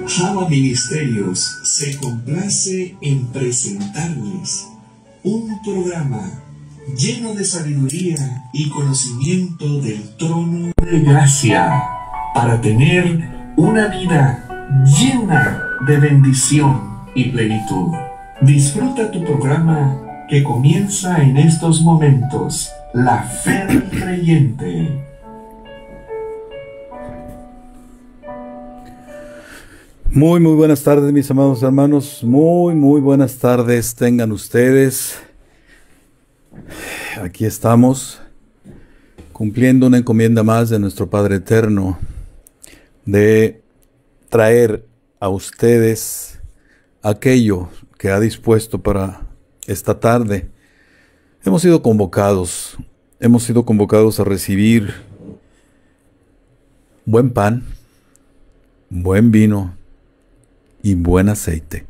Java Ministerios se complace en presentarles un programa lleno de sabiduría y conocimiento del trono de gracia para tener una vida llena de bendición y plenitud. Disfruta tu programa que comienza en estos momentos, La Fe del Creyente. Muy buenas tardes, mis amados hermanos. Muy buenas tardes tengan ustedes. Aquí estamos cumpliendo una encomienda más de nuestro Padre Eterno de traer a ustedes aquello que ha dispuesto para esta tarde. Hemos sido convocados a recibir buen pan, buen vino y buen aceite.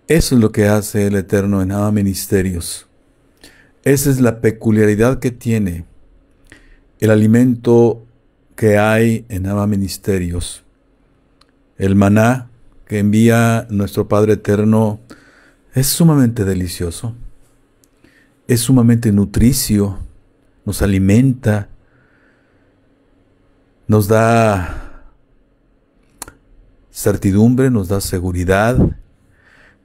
Eso es lo que hace el Eterno en Abba Ministerios. Esa es la peculiaridad que tiene el alimento que hay en Abba Ministerios. El maná que envía nuestro Padre Eterno es sumamente delicioso, es sumamente nutricio, nos alimenta, nos da certidumbre, nos da seguridad,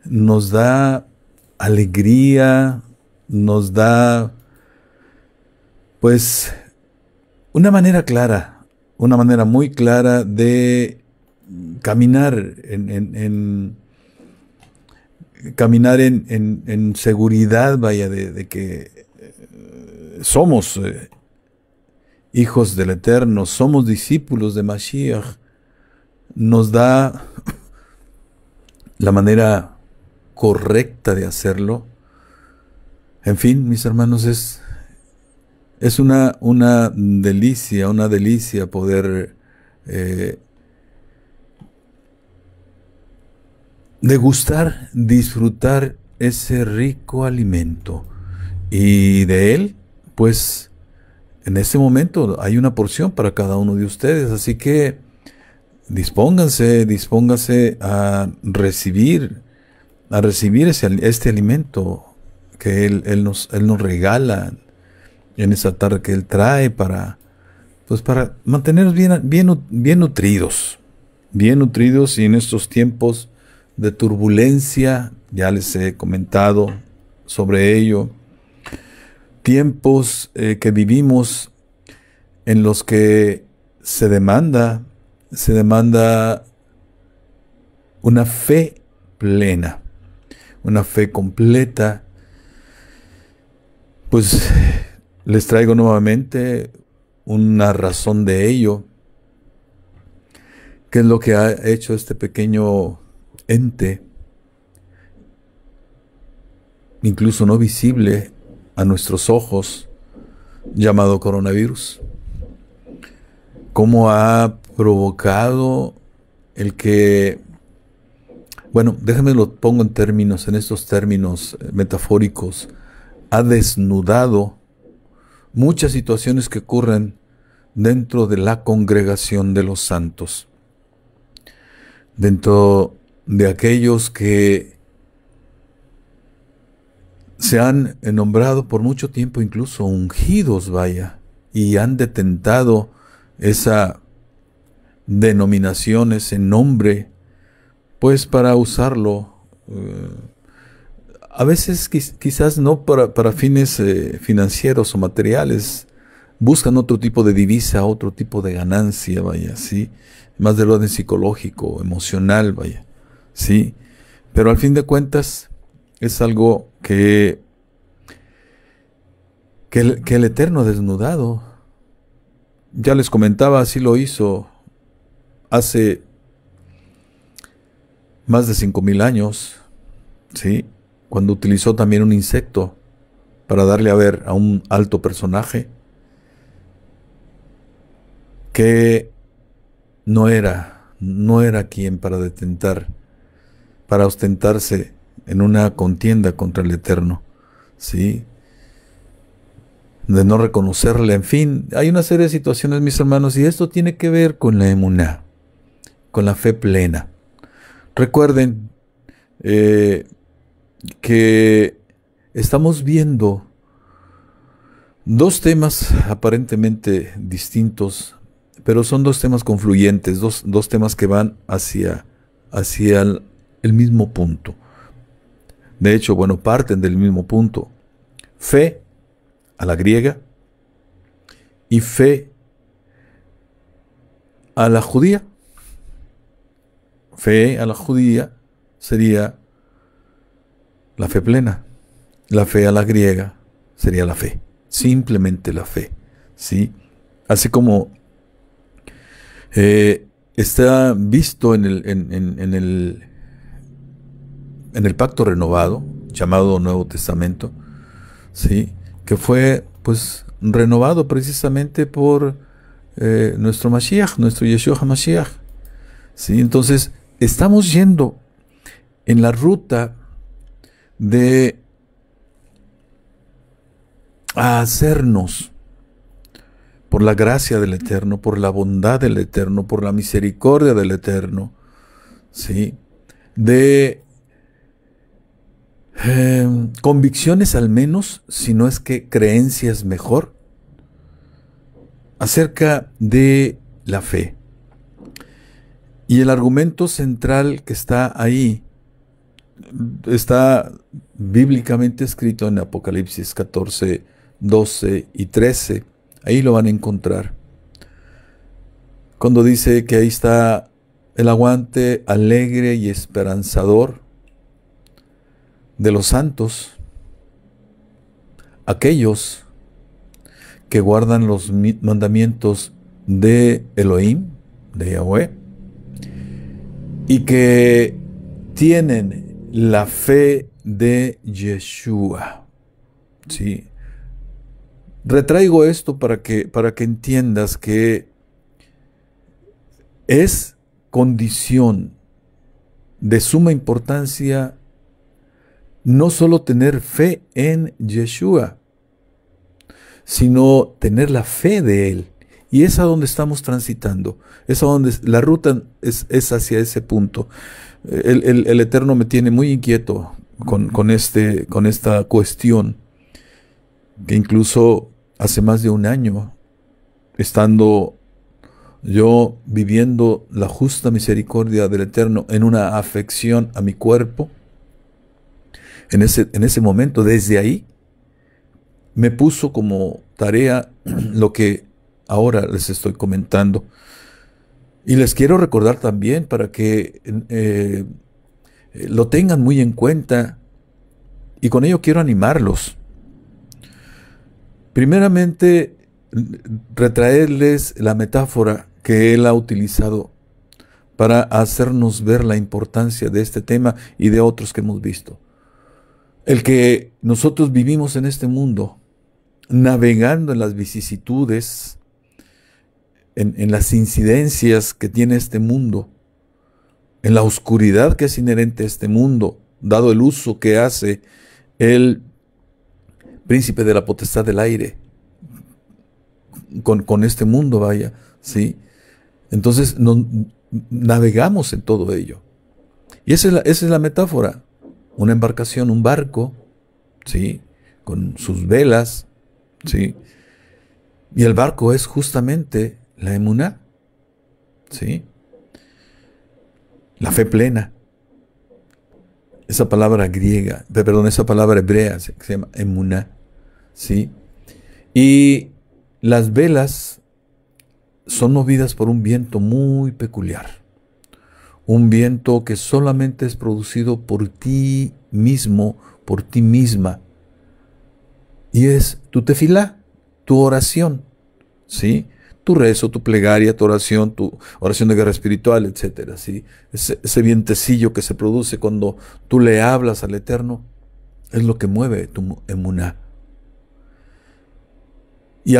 nos da alegría, nos da, pues, una manera clara, una manera muy clara de caminar en seguridad, vaya, de que somos hijos del Eterno, somos discípulos de Mashiach. Nos da la manera correcta de hacerlo. En fin, mis hermanos, es una delicia poder degustar, disfrutar ese rico alimento. Y de él, pues, en este momento hay una porción para cada uno de ustedes, así que dispónganse a recibir este alimento que Él nos regala en esa tarde, que Él trae para mantenernos bien nutridos y en estos tiempos de turbulencia. Ya les he comentado sobre ello. Tiempos que vivimos en los que se demanda una fe plena, una fe completa. Pues les traigo nuevamente una razón de ello, que es lo que ha hecho este pequeño ente, incluso no visible a nuestros ojos, llamado coronavirus. Cómo ha provocado el que, bueno, déjenme lo pongo en estos términos metafóricos, ha desnudado muchas situaciones que ocurren dentro de la congregación de los santos, dentro de aquellos que se han nombrado por mucho tiempo, incluso ungidos, vaya, y han detentado esa denominación, ese nombre, pues para usarlo, a veces quizás no para fines financieros o materiales, buscan otro tipo de divisa, otro tipo de ganancia, vaya, sí, más del orden psicológico, emocional, vaya, sí, pero al fin de cuentas es algo que el Eterno ha desnudado. Ya les comentaba, así lo hizo hace más de 5,000 años, ¿sí? Cuando utilizó también un insecto para darle a ver a un alto personaje que no era quien para ostentarse en una contienda contra el Eterno, ¿sí? De no reconocerle, en fin, hay una serie de situaciones, mis hermanos, y esto tiene que ver con la emuná, con la fe plena. Recuerden que estamos viendo dos temas aparentemente distintos, pero son dos temas confluyentes, dos temas que van hacia el mismo punto. De hecho, parten del mismo punto. Fe a la griega y fe a la judía. Fe a la judía sería la fe plena. La fe a la griega sería la fe. Simplemente la fe. ¿Sí? Así como está visto en el pacto renovado, llamado Nuevo Testamento, ¿sí? Que fue renovado precisamente por nuestro Mashiach, nuestro Yeshua HaMashiach. ¿Sí? Entonces, estamos yendo en la ruta de hacernos, por la gracia del Eterno, por la bondad del Eterno, por la misericordia del Eterno, ¿sí? De convicciones al menos, si no es que creencias mejor, acerca de la fe. Y el argumento central que está ahí está bíblicamente escrito en Apocalipsis 14, 12 y 13. Ahí lo van a encontrar. Cuando dice que ahí está el aguante alegre y esperanzador de los santos, aquellos que guardan los mandamientos de Elohim, de Yahweh, y que tienen la fe de Yeshua. ¿Sí? Retraigo esto para que entiendas que es condición de suma importancia no solo tener fe en Yeshua, sino tener la fe de Él. Y es a donde estamos transitando, es a donde la ruta es hacia ese punto. El Eterno me tiene muy inquieto con esta cuestión, que incluso hace más de un año, estando yo viviendo la justa misericordia del Eterno en una afección a mi cuerpo, en ese momento, desde ahí, me puso como tarea lo que ahora les estoy comentando. Y les quiero recordar también para que lo tengan muy en cuenta, y con ello quiero animarlos. Primeramente, retraerles la metáfora que él ha utilizado para hacernos ver la importancia de este tema y de otros que hemos visto. El que nosotros vivimos en este mundo, navegando en las vicisitudes, en las incidencias que tiene este mundo, en la oscuridad que es inherente a este mundo, dado el uso que hace el príncipe de la potestad del aire con este mundo, vaya, ¿sí? Entonces navegamos en todo ello. Y esa es la metáfora. Una embarcación, un barco, ¿sí? Con sus velas, ¿sí? Y el barco es justamente la emuná, ¿sí? La fe plena. Esa palabra griega, esa palabra hebrea se llama emuná, ¿sí? Y las velas son movidas por un viento muy peculiar. Un viento que solamente es producido por ti mismo, por ti misma. Y es tu tefilá, tu oración, ¿sí? Tu rezo, tu plegaria, tu oración de guerra espiritual, etc. ¿Sí? Ese vientecillo que se produce cuando tú le hablas al Eterno es lo que mueve tu emuná. Y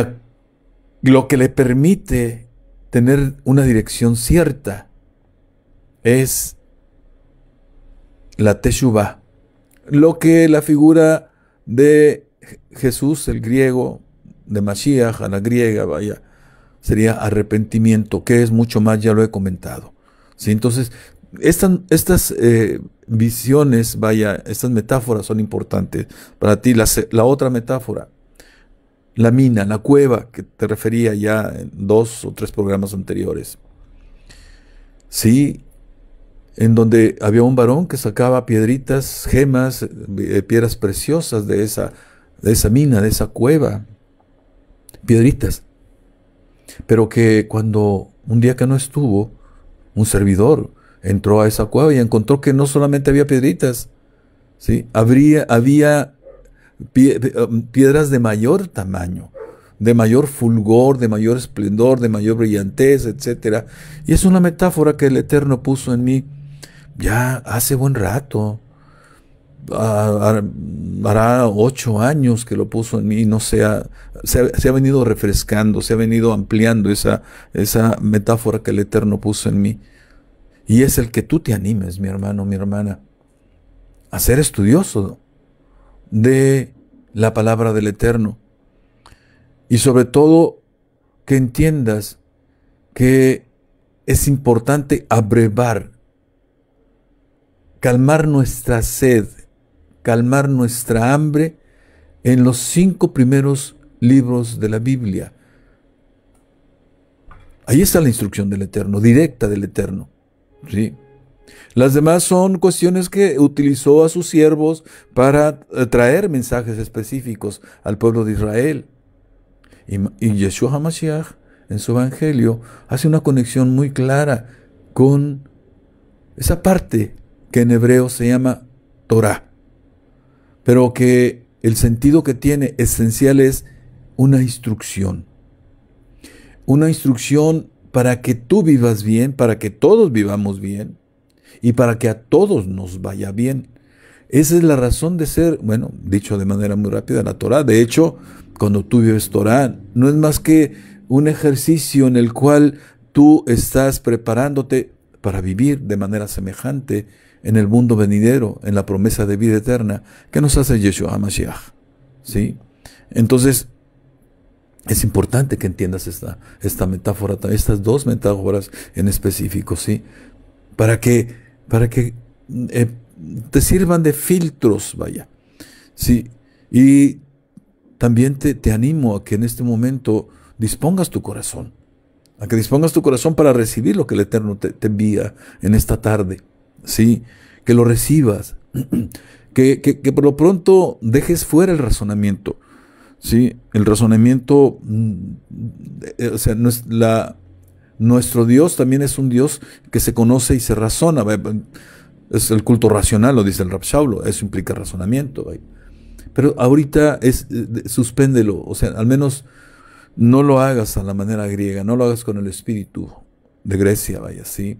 lo que le permite tener una dirección cierta es la teshuvá, lo que la figura de Jesús, el griego, de Mashiach a la griega, vaya, sería arrepentimiento, que es mucho más, ya lo he comentado, ¿sí? Entonces, estas visiones, estas metáforas son importantes para ti. La otra metáfora, la mina, la cueva, que te refería ya en 2 o 3 programas anteriores. Sí, en donde había un varón que sacaba piedritas, gemas, piedras preciosas de esa mina, de esa cueva, piedritas. Pero que cuando un día que no estuvo, un servidor entró a esa cueva y encontró que no solamente había piedritas, ¿sí? Había piedras de mayor tamaño, de mayor fulgor, de mayor esplendor, de mayor brillantez, etc. Y es una metáfora que el Eterno puso en mí ya hace buen rato. Hará 8 años que lo puso en mí, no se ha venido refrescando, se ha venido ampliando esa metáfora que el Eterno puso en mí. Y es el que tú te animes, mi hermano, mi hermana, a ser estudioso de la palabra del Eterno. Y sobre todo, que entiendas que es importante abrevar, calmar nuestra sed, calmar nuestra hambre en los 5 primeros libros de la Biblia. Ahí está la instrucción del Eterno, directa del Eterno, ¿sí? Las demás son cuestiones que utilizó a sus siervos para traer mensajes específicos al pueblo de Israel. Y Yeshua HaMashiach, en su evangelio, hace una conexión muy clara con esa parte que en hebreo se llama Torah, pero que el sentido que tiene esencial es una instrucción para que tú vivas bien, para que todos vivamos bien y para que a todos nos vaya bien. Esa es la razón de ser, bueno, dicho de manera muy rápida, la Torah. De hecho, cuando tú vives Torah, no es más que un ejercicio en el cual tú estás preparándote para vivir de manera semejante en el mundo venidero, en la promesa de vida eterna que nos hace Yeshua HaMashiach, ¿sí? Entonces, es importante que entiendas esta metáfora, estas 2 metáforas en específico, ¿sí? Para que te sirvan de filtros, vaya, ¿sí? Y también te animo a que en este momento dispongas tu corazón, para recibir lo que el Eterno te envía en esta tarde, ¿sí? Que lo recibas, que por lo pronto dejes fuera el razonamiento, ¿sí? El razonamiento, o sea, nuestro Dios también es un Dios que se conoce y se razona. Es el culto racional, lo dice el Rab Shaulo, eso implica razonamiento. Pero ahorita suspéndelo, o sea, al menos no lo hagas a la manera griega, no lo hagas con el espíritu de Grecia, vaya, ¿sí?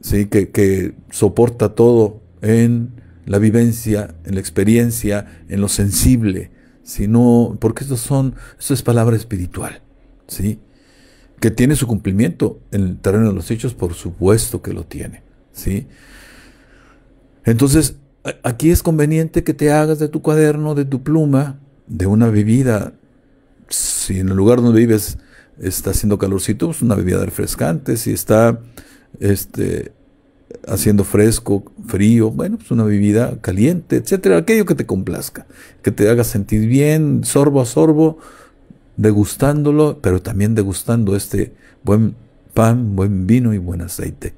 Sí, que soporta todo en la vivencia, en la experiencia, en lo sensible, sino porque esto es palabra espiritual, ¿sí? Que tiene su cumplimiento en el terreno de los hechos, por supuesto que lo tiene, ¿sí? Entonces, aquí es conveniente que te hagas de tu cuaderno, de tu pluma, de una bebida. Si en el lugar donde vives está haciendo calorcito, pues una bebida refrescante. Si está haciendo fresco, frío, bueno, pues una bebida caliente, etcétera, aquello que te complazca, que te haga sentir bien, sorbo a sorbo, degustándolo, pero también degustando este buen pan, buen vino y buen aceite.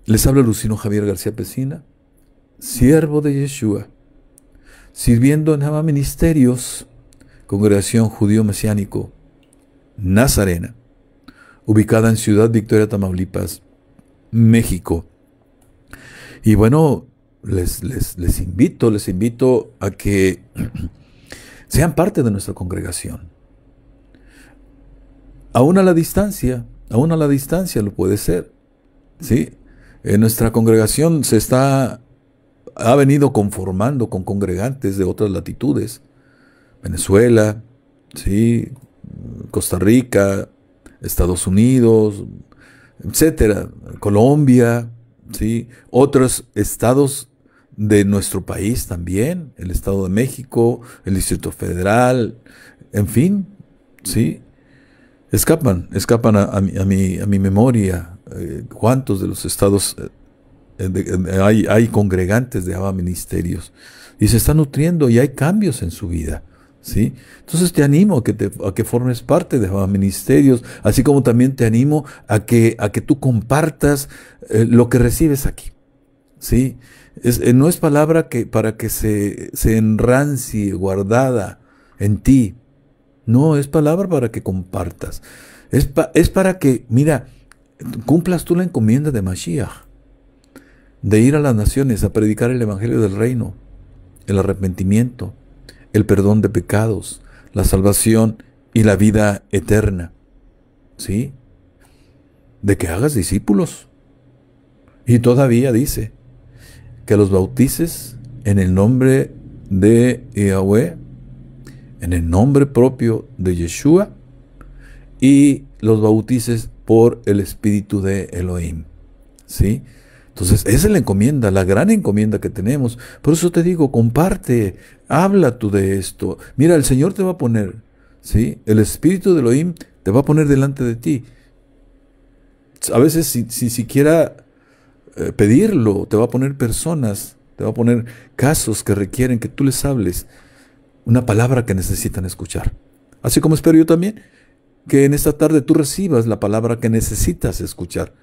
Les habla Lucino Javier García Pesina, siervo de Yeshua, sirviendo en Nahama Ministerios, Congregación Judío Mesiánico Nazarena, ubicada en Ciudad Victoria, Tamaulipas, México. Y bueno, les invito a que sean parte de nuestra congregación. Aún a la distancia lo puede ser, ¿sí? Nuestra congregación ha venido conformando con congregantes de otras latitudes, Venezuela, ¿sí? Costa Rica, Estados Unidos, etcétera, Colombia, ¿sí? Otros estados de nuestro país también, el Estado de México, el Distrito Federal, en fin, ¿sí? escapan a mi memoria. ¿Cuántos de los estados hay congregantes de Abba Ministerios? Y se están nutriendo y hay cambios en su vida, ¿sí? Entonces te animo a que formes parte de Abba Ministerios, así como también te animo a que tú compartas lo que recibes aquí, ¿sí? No es palabra para que se enrancie guardada en ti. No, es palabra para que compartas. Es para que, mira, cumplas tú la encomienda de Mashiach, de ir a las naciones a predicar el evangelio del reino, el arrepentimiento, el perdón de pecados, la salvación y la vida eterna. ¿Sí? De que hagas discípulos. Y todavía dice que los bautices en el nombre de Yahweh, en el nombre propio de Yeshua, y los bautices por el Espíritu de Elohim. ¿Sí? Entonces, esa es la encomienda, la gran encomienda que tenemos. Por eso te digo, comparte, habla tú de esto. Mira, el Señor te va a poner, ¿sí? El Espíritu de Elohim te va a poner delante de ti. A veces, si siquiera pedirlo, te va a poner personas, te va a poner casos que requieren que tú les hables una palabra que necesitan escuchar. Así como espero yo también que en esta tarde tú recibas la palabra que necesitas escuchar.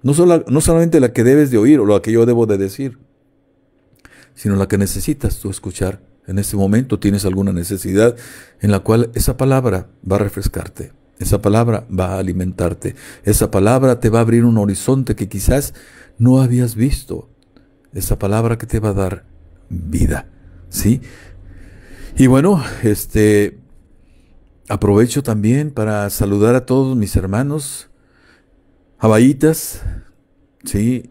No solamente la que debes de oír o la que yo debo de decir, sino la que necesitas tú escuchar. En este momento tienes alguna necesidad en la cual esa palabra va a refrescarte, esa palabra va a alimentarte, esa palabra te va a abrir un horizonte que quizás no habías visto, esa palabra que te va a dar vida, ¿sí? Y bueno, aprovecho también para saludar a todos mis hermanos Abaitas, ¿sí?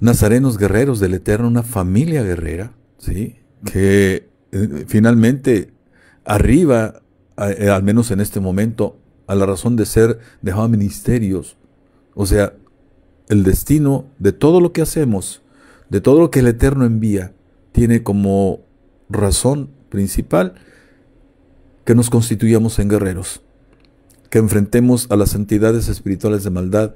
Nazarenos guerreros del Eterno, una familia guerrera, ¿sí? Que finalmente arriba, al menos en este momento, a la razón de ser de Abba Ministerios. O sea, el destino de todo lo que hacemos, de todo lo que el Eterno envía, tiene como razón principal que nos constituyamos en guerreros, que enfrentemos a las entidades espirituales de maldad,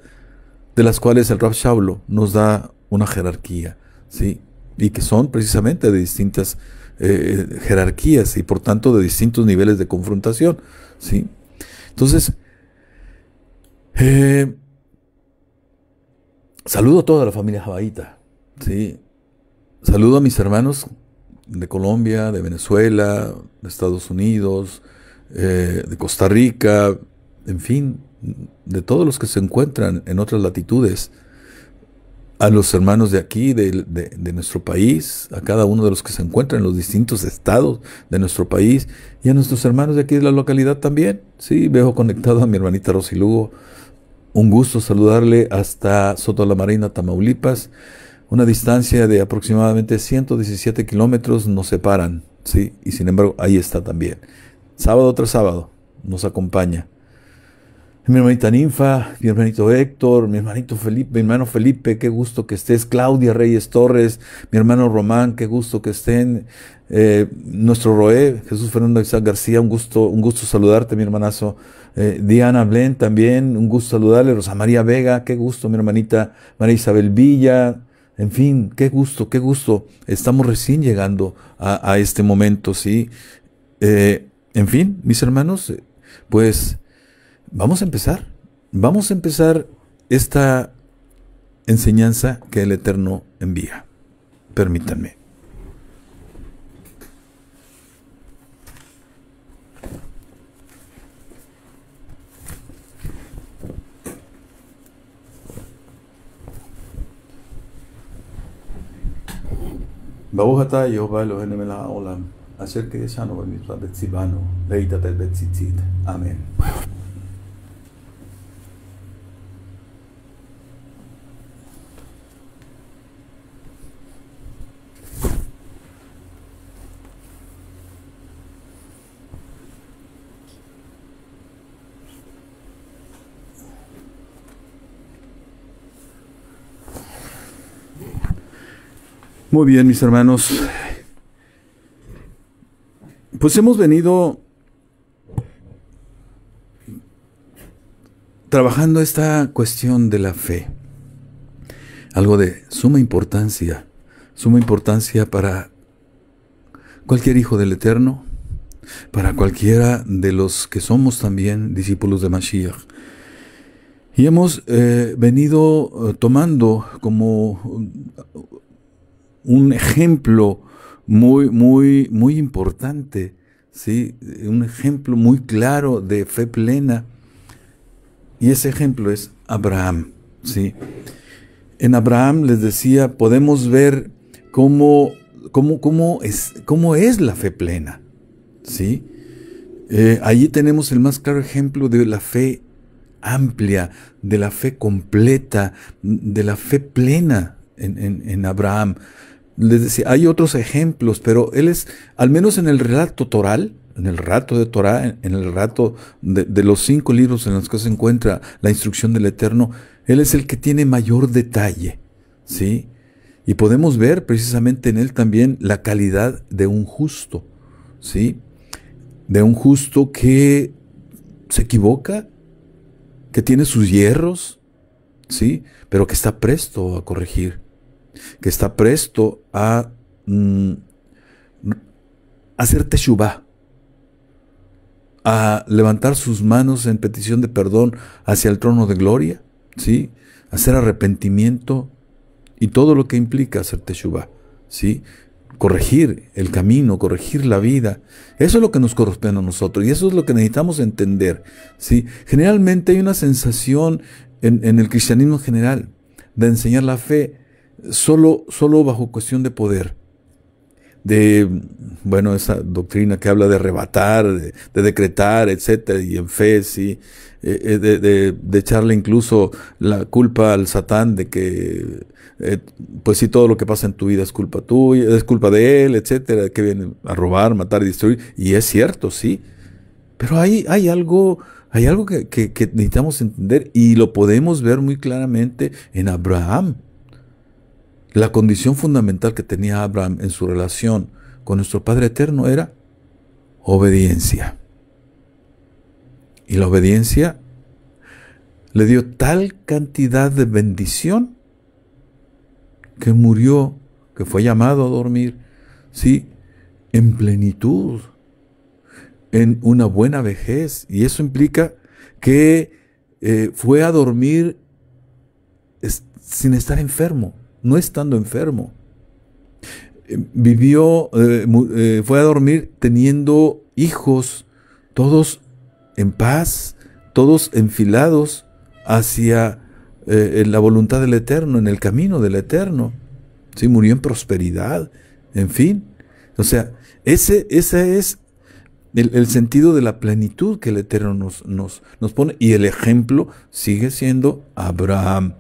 de las cuales el Rav Shaulo nos da una jerarquía, ¿sí? Y que son precisamente de distintas jerarquías y por tanto de distintos niveles de confrontación, ¿sí? Entonces, saludo a toda la familia jabaíta, ¿sí? Saludo a mis hermanos de Colombia, de Venezuela, de Estados Unidos, de Costa Rica, en fin, de todos los que se encuentran en otras latitudes, a los hermanos de aquí, de nuestro país, a cada uno de los que se encuentran en los distintos estados de nuestro país, y a nuestros hermanos de aquí de la localidad también. Sí, veo conectado a mi hermanita Rosy Lugo. Un gusto saludarle hasta Soto la Marina, Tamaulipas. Una distancia de aproximadamente 117 kilómetros nos separan, ¿sí? Y sin embargo, ahí está también. Sábado tras sábado nos acompaña. Mi hermanita Ninfa, mi hermanito Héctor, mi hermanito Felipe, mi hermano Felipe, qué gusto que estés. Claudia Reyes Torres, mi hermano Román, qué gusto que estén. Nuestro Roé, Jesús Fernando Isaac García, un gusto saludarte, mi hermanazo. Diana Blen también, un gusto saludarle. Rosa María Vega, qué gusto, mi hermanita María Isabel Villa. En fin, qué gusto, qué gusto. Estamos recién llegando a este momento, ¿sí? En fin, mis hermanos, pues vamos a empezar. Vamos a empezar esta enseñanza que el Eterno envía. Permítanme. Baruch atah Yehovah Eloheinu melech haolam, asher kideshanu b'mitzvah betzivanu, ve'itat et betzitzit. Amén. Muy bien, mis hermanos. Pues hemos venido trabajando esta cuestión de la fe, algo de suma importancia para cualquier hijo del Eterno, para cualquiera de los que somos también discípulos de Mashiach. Y hemos venido tomando como un ejemplo muy importante, ¿sí? Un ejemplo muy claro de fe plena. Y ese ejemplo es Abraham, ¿sí? En Abraham, les decía, podemos ver cómo es la fe plena, ¿sí? Allí tenemos el más claro ejemplo de la fe amplia, de la fe completa, de la fe plena en Abraham. Les decía, hay otros ejemplos, pero él es, al menos en el relato toral, en el relato de Torah, en el relato de los 5 libros en los que se encuentra la instrucción del Eterno, él es el que tiene mayor detalle, ¿sí? Y podemos ver precisamente en él también la calidad de un justo, ¿sí? De un justo que se equivoca, que tiene sus hierros, ¿sí? Pero que está presto a corregir, que está presto a hacer teshuvah, a levantar sus manos en petición de perdón hacia el trono de gloria, ¿sí? Hacer arrepentimiento y todo lo que implica hacer teshuvah, ¿sí? Corregir el camino, corregir la vida. Eso es lo que nos corresponde a nosotros y eso es lo que necesitamos entender, ¿sí? Generalmente hay una sensación en el cristianismo en general de enseñar la fe solo bajo cuestión de poder. Esa doctrina que habla de arrebatar, de decretar, etcétera, y en fe, sí, de echarle incluso la culpa al Satán de que, pues sí, todo lo que pasa en tu vida es culpa tuya, es culpa de él, etcétera, que viene a robar, matar y destruir, y es cierto, sí, pero hay algo que necesitamos entender y lo podemos ver muy claramente en Abraham. La condición fundamental que tenía Abraham en su relación con nuestro Padre Eterno era obediencia. Y la obediencia le dio tal cantidad de bendición que murió, que fue llamado a dormir, sí, en plenitud, en una buena vejez. Y eso implica que fue a dormir sin estar enfermo. No estando enfermo, fue a dormir teniendo hijos, todos en paz, todos enfilados hacia la voluntad del Eterno, en el camino del Eterno. Sí, murió en prosperidad, en fin. O sea, ese es el sentido de la plenitud que el Eterno nos pone, y el ejemplo sigue siendo Abraham.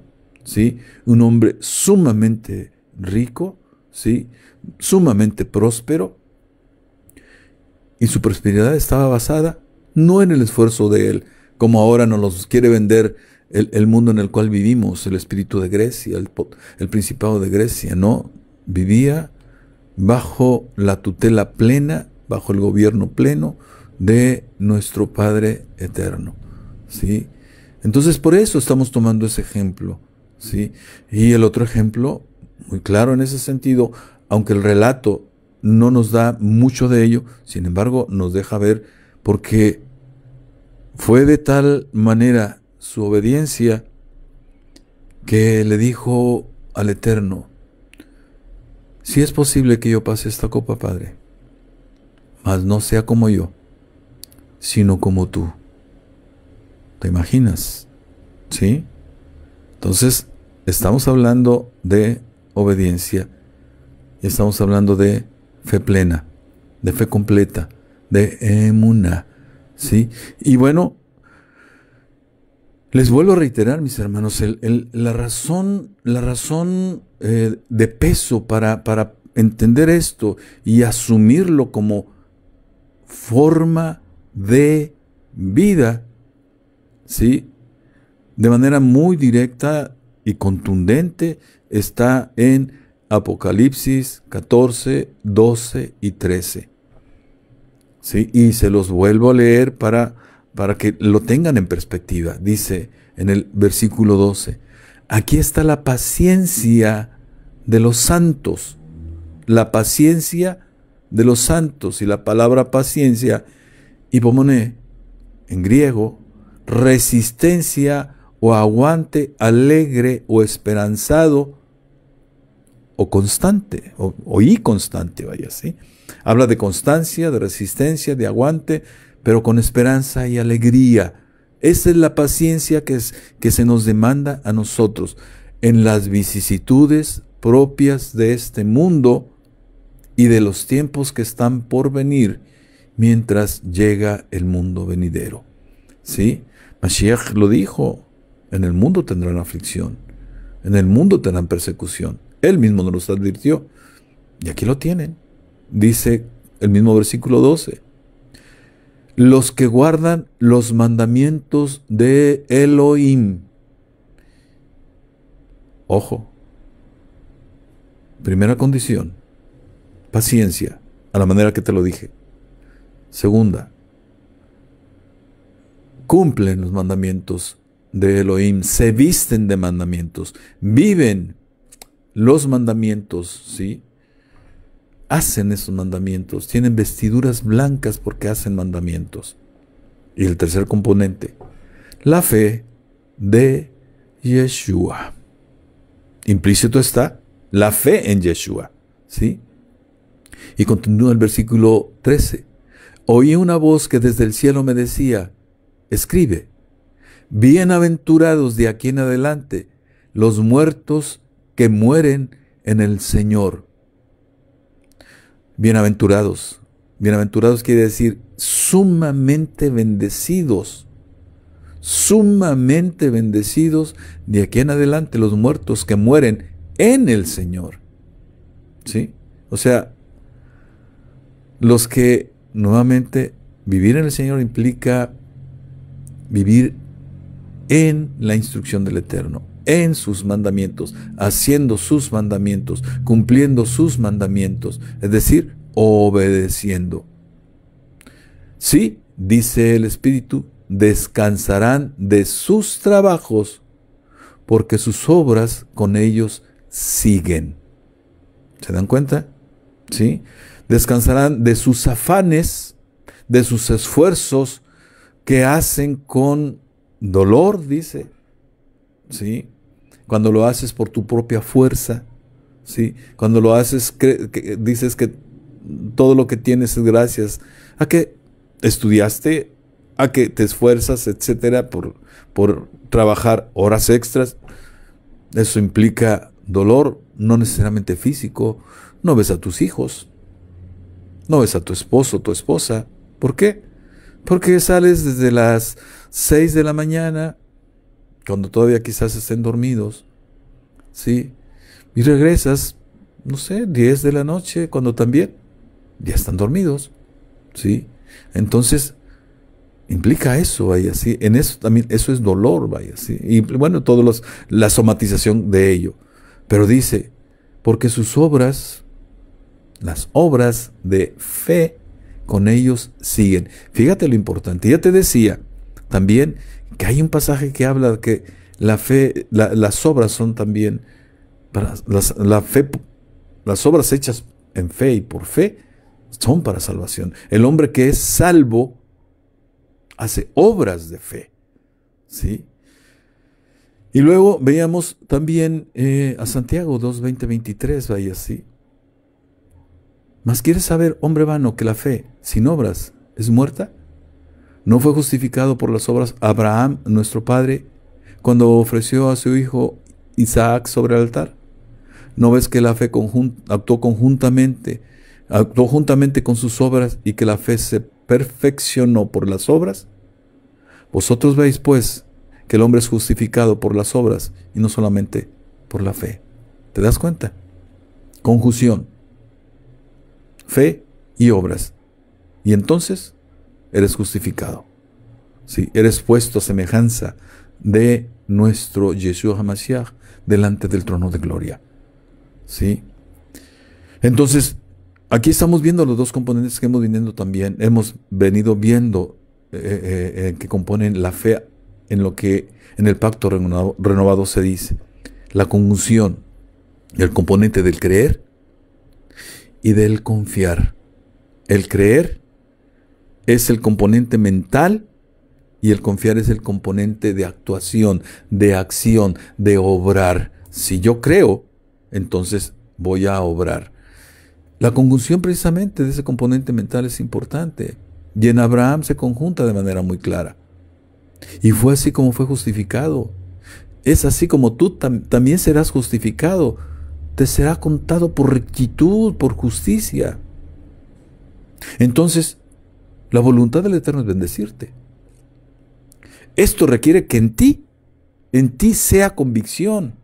¿Sí? Un hombre sumamente rico, ¿sí? Sumamente próspero, y su prosperidad estaba basada no en el esfuerzo de él, como ahora nos los quiere vender el mundo en el cual vivimos, el espíritu de Grecia, el principado de Grecia. No, vivía bajo la tutela plena, bajo el gobierno pleno de nuestro Padre Eterno, ¿sí? Entonces por eso estamos tomando ese ejemplo, ¿sí? Y el otro ejemplo, muy claro en ese sentido, aunque el relato no nos da mucho de ello, sin embargo nos deja ver, porque fue de tal manera su obediencia que le dijo al Eterno: si es posible que yo pase esta copa, Padre, mas no sea como yo, sino como tú. ¿Te imaginas? ¿Sí? Entonces, estamos hablando de obediencia y estamos hablando de fe plena, de fe completa, de emuná, ¿sí? Y bueno, les vuelvo a reiterar, mis hermanos, la razón de peso para entender esto y asumirlo como forma de vida, ¿sí? De manera muy directa y contundente, está en Apocalipsis 14, 12 y 13. ¿Sí? Y se los vuelvo a leer para para que lo tengan en perspectiva. Dice en el versículo 12, aquí está la paciencia de los santos. La paciencia de los santos. Y la palabra paciencia, hipomone, en griego, resistencia o aguante alegre o esperanzado o constante, o inconstante, vaya, ¿sí? Habla de constancia, de resistencia, de aguante, pero con esperanza y alegría. Esa es la paciencia que se nos demanda a nosotros en las vicisitudes propias de este mundo y de los tiempos que están por venir mientras llega el mundo venidero. ¿Sí? Mashiach lo dijo, en el mundo tendrán aflicción, en el mundo tendrán persecución. Él mismo nos los advirtió. Y aquí lo tienen. Dice el mismo versículo 12. Los que guardan los mandamientos de Elohim. Ojo. Primera condición. Paciencia, a la manera que te lo dije. Segunda. Cumplen los mandamientos de Elohim. Se visten de mandamientos. Viven los mandamientos, ¿sí? Hacen esos mandamientos, tienen vestiduras blancas porque hacen mandamientos. Y el tercer componente, la fe de Yeshua. Implícito está la fe en Yeshua, ¿sí? Y continúa el versículo 13. Oí una voz que desde el cielo me decía, escribe, bienaventurados de aquí en adelante los muertos que mueren en el Señor. Bienaventurados. Bienaventurados quiere decir sumamente bendecidos. Sumamente bendecidos de aquí en adelante los muertos que mueren en el Señor. ¿Sí? O sea, los que nuevamente vivir en el Señor implica vivir en la instrucción del Eterno, en sus mandamientos, haciendo sus mandamientos, cumpliendo sus mandamientos, es decir, obedeciendo. Sí, dice el Espíritu, descansarán de sus trabajos, porque sus obras con ellos siguen. ¿Se dan cuenta? ¿Sí? Descansarán de sus afanes, de sus esfuerzos que hacen con dolor, dice. ¿Sí? Cuando lo haces por tu propia fuerza, ¿sí? Cuando lo haces, dices que todo lo que tienes es gracias a que estudiaste, a que te esfuerzas, etcétera, por trabajar horas extras. Eso implica dolor, no necesariamente físico. No ves a tus hijos, no ves a tu esposo, tu esposa. ¿Por qué? Porque sales desde las 6 de la mañana, cuando todavía quizás estén dormidos, ¿sí? Y regresas, no sé, 10 de la noche, cuando también ya están dormidos, ¿sí? Entonces, implica eso, vaya, ¿sí? En eso también, eso es dolor, vaya, ¿sí? Y bueno, la somatización de ello. Pero dice, porque sus obras, las obras de fe, con ellos siguen. Fíjate lo importante. Ya te decía también que hay un pasaje que habla de que la fe, las obras son también, la fe, las obras hechas en fe y por fe son para salvación. El hombre que es salvo hace obras de fe, ¿sí? Y luego veíamos también a Santiago 2, 20, 23, vaya así. ¿Mas quieres saber, hombre vano, que la fe sin obras es muerta? ¿No fue justificado por las obras Abraham, nuestro padre, cuando ofreció a su hijo Isaac sobre el altar? ¿No ves que la fe actuó juntamente con sus obras y que la fe se perfeccionó por las obras? Vosotros veis, pues, que el hombre es justificado por las obras y no solamente por la fe. ¿Te das cuenta? Conjunción. Fe y obras. Y entonces eres justificado. Sí, eres puesto a semejanza de nuestro Yeshua HaMashiach delante del trono de gloria. ¿Sí? Entonces, aquí estamos viendo los dos componentes que hemos venido viendo que componen la fe, en lo que en el pacto renovado se dice, la conjunción del componente del creer y del confiar. El creer es el componente mental y el confiar es el componente de actuación, de acción, de obrar. Si yo creo, entonces voy a obrar. La conjunción precisamente de ese componente mental es importante. Y en Abraham se conjunta de manera muy clara. Y fue así como fue justificado. Es así como tú también serás justificado. Te será contado por rectitud, por justicia. Entonces, la voluntad del Eterno es bendecirte. Esto requiere que en ti sea convicción,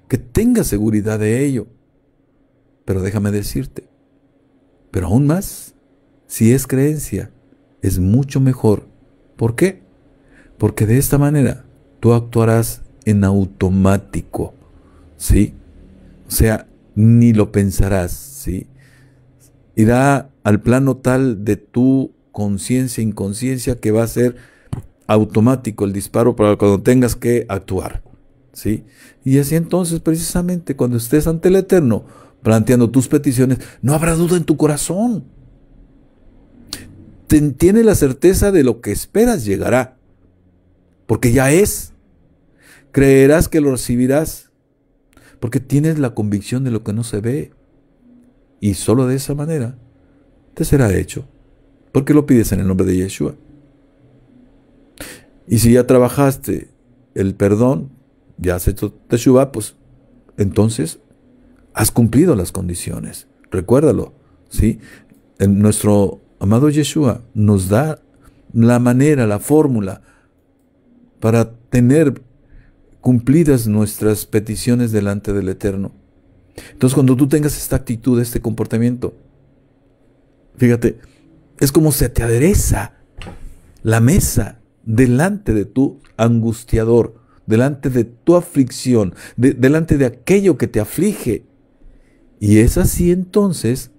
que tengas seguridad de ello. Pero déjame decirte, pero aún más, si es creencia, es mucho mejor. ¿Por qué? Porque de esta manera tú actuarás en automático, ¿sí? O sea, ni lo pensarás, ¿sí? Irá al plano tal de tu conciencia, inconsciencia, que va a ser automático el disparo para cuando tengas que actuar, ¿sí? Y así entonces, precisamente, cuando estés ante el Eterno, planteando tus peticiones, no habrá duda en tu corazón. Tiene la certeza de lo que esperas llegará, porque ya es. Creerás que lo recibirás, porque tienes la convicción de lo que no se ve. Y solo de esa manera te será hecho, porque lo pides en el nombre de Yeshua. Y si ya trabajaste el perdón, ya has hecho Teshuvah, pues entonces has cumplido las condiciones. Recuérdalo, ¿sí? Nuestro amado Yeshua nos da la manera, la fórmula para tener cumplidas nuestras peticiones delante del Eterno. Entonces, cuando tú tengas esta actitud, este comportamiento, fíjate, es como se te adereza la mesa delante de tu angustiador, delante de tu aflicción, delante de aquello que te aflige. Y es así entonces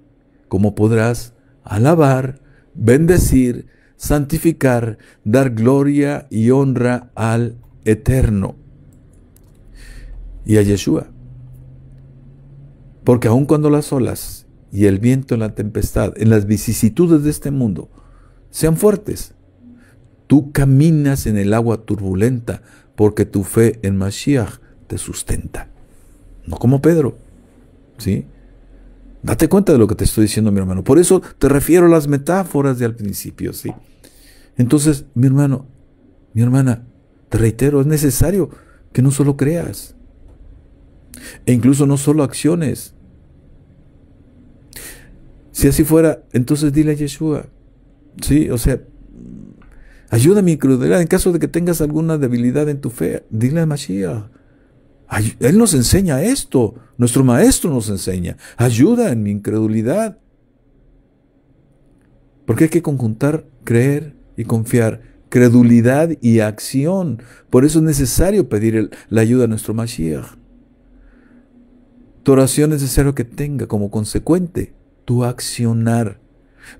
como podrás alabar, bendecir, santificar, dar gloria y honra al Eterno y a Yeshua. Porque aun cuando las olas y el viento en la tempestad, en las vicisitudes de este mundo, sean fuertes, tú caminas en el agua turbulenta porque tu fe en Mashiach te sustenta. No como Pedro, ¿sí? Date cuenta de lo que te estoy diciendo, mi hermano. Por eso te refiero a las metáforas de al principio, ¿sí? Entonces, mi hermano, mi hermana, te reitero, es necesario que no solo creas, e incluso no solo acciones. Si así fuera, entonces dile a Yeshua, ¿sí? O sea, ayuda a mi incredulidad. En caso de que tengas alguna debilidad en tu fe, dile a Mashiach. Él nos enseña esto. Nuestro maestro nos enseña. Ayuda en mi incredulidad. Porque hay que conjuntar creer y confiar, credulidad y acción. Por eso es necesario pedir la ayuda a nuestro Mashiach. Tu oración es necesario que tenga como consecuente tu accionar,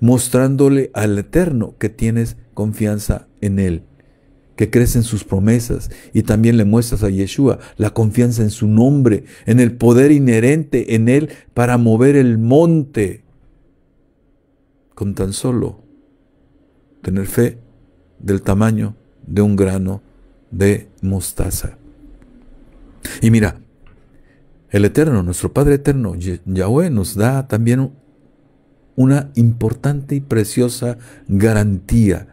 mostrándole al Eterno que tienes confianza en Él, que crees en sus promesas, y también le muestras a Yeshua la confianza en su nombre, en el poder inherente en Él para mover el monte, con tan solo tener fe del tamaño de un grano de mostaza. Y mira, el Eterno, nuestro Padre Eterno, Yahweh, nos da también una importante y preciosa garantía.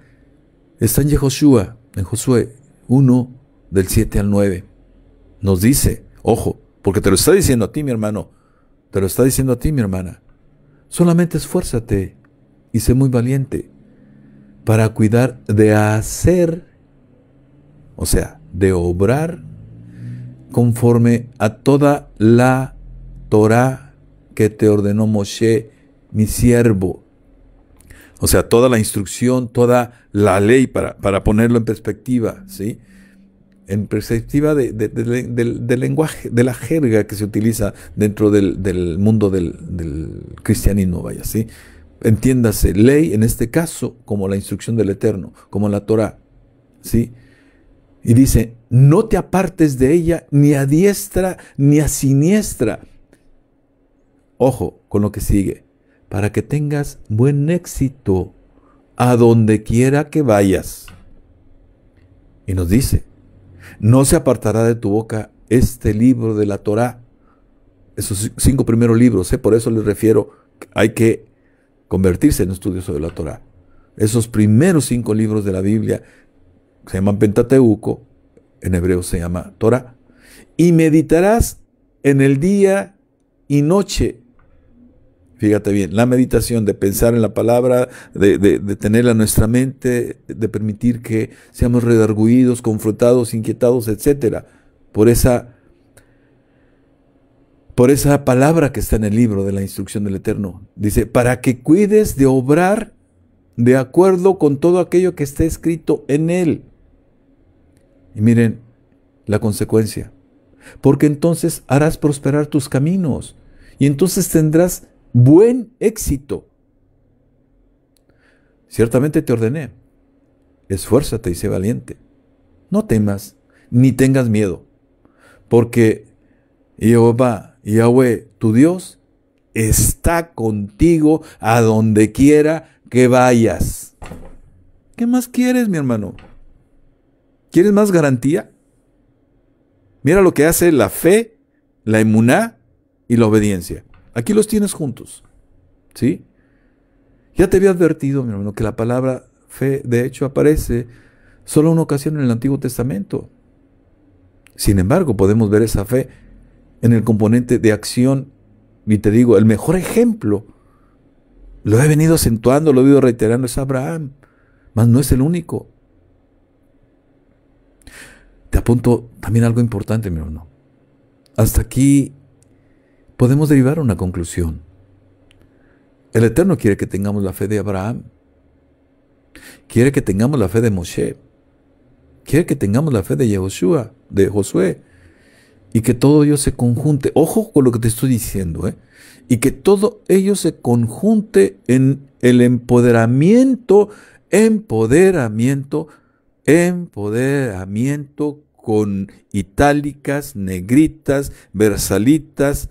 Está en Yehoshua, en Josué 1, del 7 al 9. Nos dice, ojo, porque te lo está diciendo a ti, mi hermano, te lo está diciendo a ti, mi hermana. Solamente esfuérzate y sé muy valiente para cuidar de hacer, o sea, de obrar conforme a toda la Torá que te ordenó Moshe, mi siervo. O sea, toda la instrucción, toda la ley, para ponerlo en perspectiva, ¿sí? En perspectiva del lenguaje, de la jerga que se utiliza dentro del mundo del cristianismo, vaya, ¿sí? entiéndase, ley en este caso como la instrucción del Eterno, como la Torá, ¿sí? Y dice, no te apartes de ella ni a diestra ni a siniestra. Ojo con lo que sigue, para que tengas buen éxito a donde quiera que vayas. Y nos dice, no se apartará de tu boca este libro de la Torá. Esos 5 primeros libros, por eso les refiero, hay que convertirse en estudioso de la Torá. Esos primeros 5 libros de la Biblia se llaman Pentateuco, en hebreo se llama Torá. Y meditarás en el día y noche. Fíjate bien, la meditación de pensar en la palabra, de tenerla en nuestra mente, de permitir que seamos redargüidos, confrontados, inquietados, etc. Por esa palabra que está en el libro de la instrucción del Eterno. Dice, para que cuides de obrar de acuerdo con todo aquello que está escrito en él. Y miren la consecuencia. Porque entonces harás prosperar tus caminos. Y entonces tendrás buen éxito. Ciertamente te ordené, esfuérzate y sé valiente. No temas, ni tengas miedo, porque Jehová, Yahweh, tu Dios, está contigo a donde quiera que vayas. ¿Qué más quieres, mi hermano? ¿Quieres más garantía? Mira lo que hace la fe, la emuná y la obediencia. Aquí los tienes juntos, ¿sí? Ya te había advertido, mi hermano, que la palabra fe, de hecho, aparece solo una ocasión en el Antiguo Testamento. Sin embargo, podemos ver esa fe en el componente de acción. Y te digo, el mejor ejemplo, lo he venido acentuando, lo he ido reiterando, es Abraham, mas no es el único. Te apunto también algo importante, mi hermano. Hasta aquí podemos derivar una conclusión. El Eterno quiere que tengamos la fe de Abraham. Quiere que tengamos la fe de Moshe. Quiere que tengamos la fe de Yehoshua, de Josué. Y que todo ello se conjunte. Ojo con lo que te estoy diciendo, Y que todo ello se conjunte en el empoderamiento con itálicas, negritas, versalitas,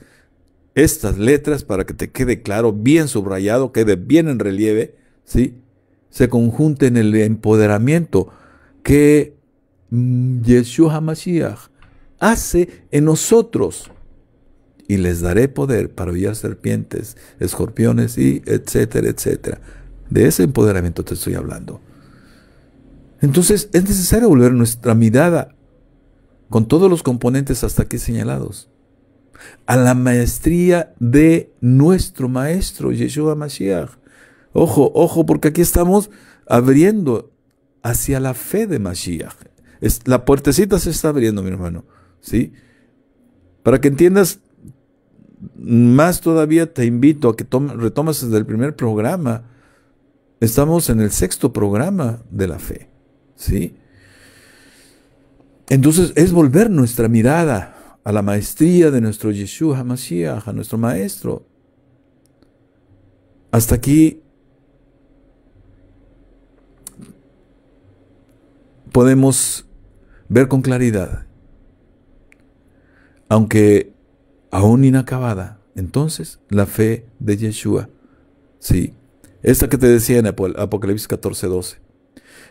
estas letras para que te quede claro, bien subrayado, quede bien en relieve, ¿sí? Se conjunte en el empoderamiento que Yeshua HaMashiach hace en nosotros. Y les daré poder para hollar serpientes, escorpiones y etcétera, etcétera. De ese empoderamiento te estoy hablando. Entonces es necesario volver nuestra mirada con todos los componentes hasta aquí señalados a la maestría de nuestro maestro Yeshua Mashiach. Ojo, ojo, porque aquí estamos abriendo hacia la fe de Mashiach. La puertecita se está abriendo, mi hermano, ¿sí? Para que entiendas más todavía, te invito a que retomes desde el primer programa. Estamos en el 6º programa de la fe, ¿sí? Entonces es volver nuestra mirada a la maestría de nuestro Yeshua HaMashiach, a nuestro maestro. Hasta aquí podemos ver con claridad, aunque aún inacabada, entonces la fe de Yeshua, sí, esta que te decía en Apocalipsis 14:12.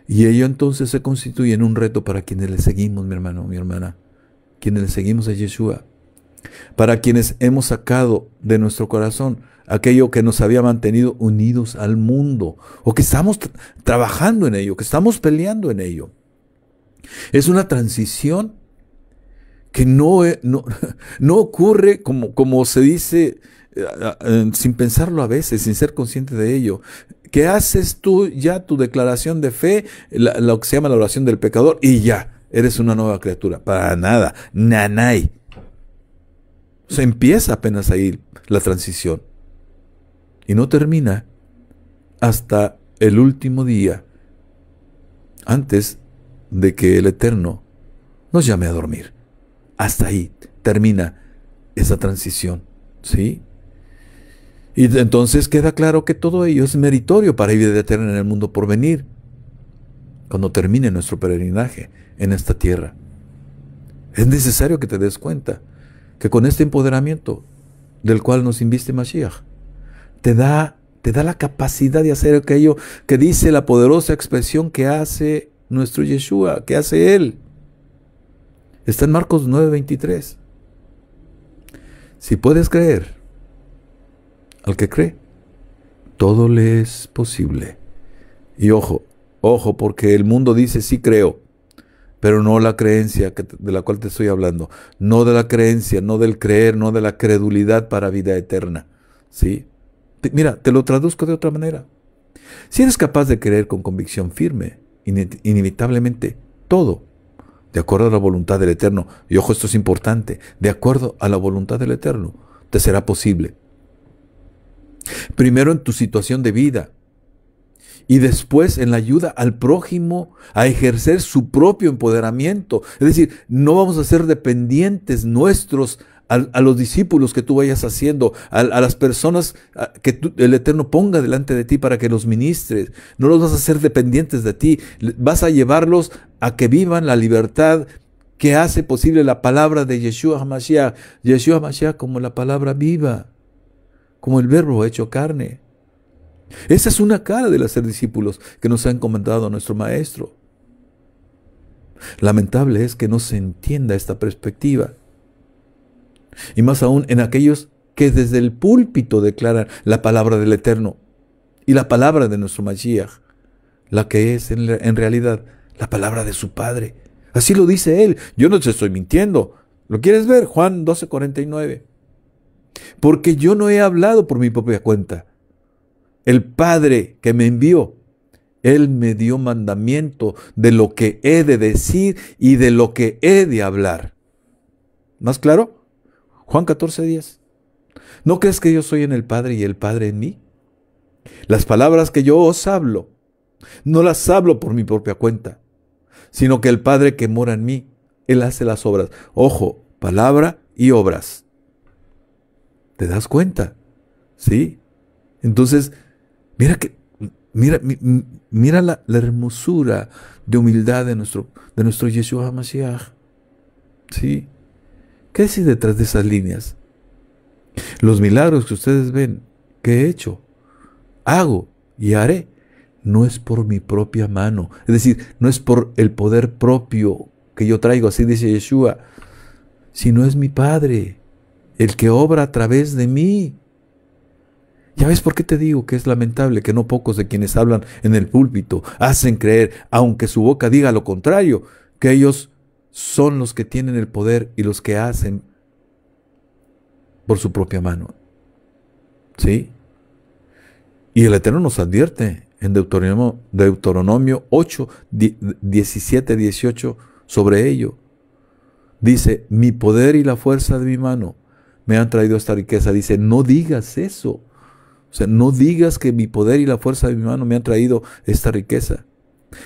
Y ello entonces se constituye en un reto para quienes le seguimos, mi hermano, mi hermana, quienes le seguimos a Yeshua, para quienes hemos sacado de nuestro corazón aquello que nos había mantenido unidos al mundo, o que estamos trabajando en ello, que estamos peleando en ello. Es una transición que no ocurre como se dice sin pensarlo a veces, sin ser consciente de ello. Que haces tú ya tu declaración de fe, lo que se llama la oración del pecador, y ya, eres una nueva criatura. Para nada, nanay. Se empieza apenas ahí la transición. Y no termina hasta el último día, antes de que el Eterno nos llame a dormir. Hasta ahí termina esa transición, ¿sí? Y entonces queda claro que todo ello es meritorio para vida eterna en el mundo por venir, cuando termine nuestro peregrinaje en esta tierra. Es necesario que te des cuenta que con este empoderamiento del cual nos inviste Mashiach, te da la capacidad de hacer aquello que dice la poderosa expresión que hace nuestro Yeshua, que hace Él. Está en Marcos 9:23. Si puedes creer, al que cree, todo le es posible. Y ojo, porque el mundo dice sí creo, pero no la creencia de la cual te estoy hablando. No de la creencia, no del creer, no de la credulidad para vida eterna. ¿Sí? Mira, te lo traduzco de otra manera. Si eres capaz de creer con convicción firme, inevitablemente todo, de acuerdo a la voluntad del Eterno, y ojo, esto es importante, de acuerdo a la voluntad del Eterno, te será posible. Primero en tu situación de vida, y después en la ayuda al prójimo a ejercer su propio empoderamiento. Es decir, no vamos a ser dependientes nuestros a los discípulos que tú vayas haciendo, a las personas que el Eterno ponga delante de ti para que los ministres. No los vas a hacer dependientes de ti, vas a llevarlos a que vivan la libertad que hace posible la palabra de Yeshua HaMashiach. Yeshua HaMashiach como la palabra viva, como el verbo hecho carne. Esa es una cara del hacer discípulos que nos ha encomendado nuestro Maestro. Lamentable es que no se entienda esta perspectiva. Y más aún en aquellos que desde el púlpito declaran la palabra del Eterno y la palabra de nuestro Mashiach, la que es en realidad la palabra de su Padre. Así lo dice Él. Yo no te estoy mintiendo. ¿Lo quieres ver? Juan 12:49. Porque yo no he hablado por mi propia cuenta. El Padre que me envió, Él me dio mandamiento de lo que he de decir y de lo que he de hablar. ¿Más claro? Juan 14:10. ¿No crees que yo soy en el Padre y el Padre en mí? Las palabras que yo os hablo, no las hablo por mi propia cuenta, sino que el Padre que mora en mí, Él hace las obras. Ojo, palabra y obras. ¿Te das cuenta? ¿Sí? Entonces, mira la hermosura de humildad de nuestro Yeshua HaMashiach. ¿Sí? ¿Qué decir detrás de esas líneas? Los milagros que ustedes ven que he hecho, hago y haré, no es por mi propia mano. Es decir, no es por el poder propio que yo traigo, así dice Yeshua, sino es mi Padre, el que obra a través de mí. ¿Ya ves por qué te digo que es lamentable que no pocos de quienes hablan en el púlpito hacen creer, aunque su boca diga lo contrario, que ellos son los que tienen el poder y los que hacen por su propia mano? ¿Sí? Y el Eterno nos advierte en Deuteronomio 8, 17, 18 sobre ello. Dice, mi poder y la fuerza de mi mano me han traído esta riqueza. Dice, no digas eso. O sea, no digas que mi poder y la fuerza de mi mano me han traído esta riqueza,